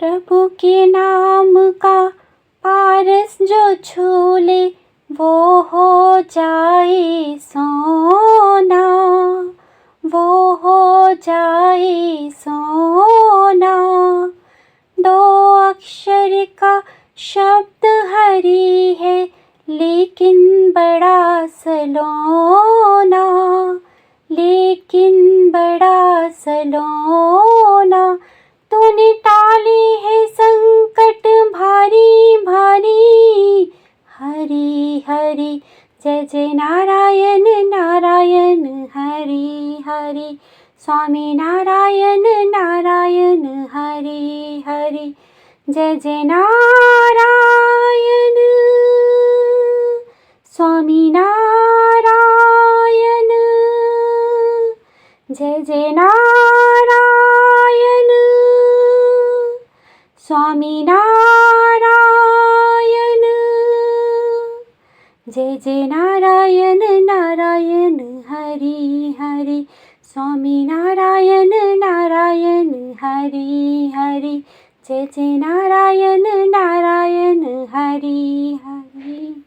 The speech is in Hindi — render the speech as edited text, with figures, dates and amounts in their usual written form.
प्रभु के नाम का पारस जो छू ले वो हो जाए सोना, वो हो जाए सोना। दो अक्षर का शब्द हरि है लेकिन बड़ा सलोना, लेकिन बड़ा सलोना। तूने टाले है संकट भारी भारी, हरि हरि जय जय नारायण नारायण हरि हरि। स्वामी नारायण नारायण हरि हरि जय जय नारायण। स्वामी नारायण जय जय नारायण। स्वामी नारायण जय जय नारायण नारायण हरि हरि। स्वामी नारायण नारायण हरि हरि जय जय नारायण नारायण हरि हरि।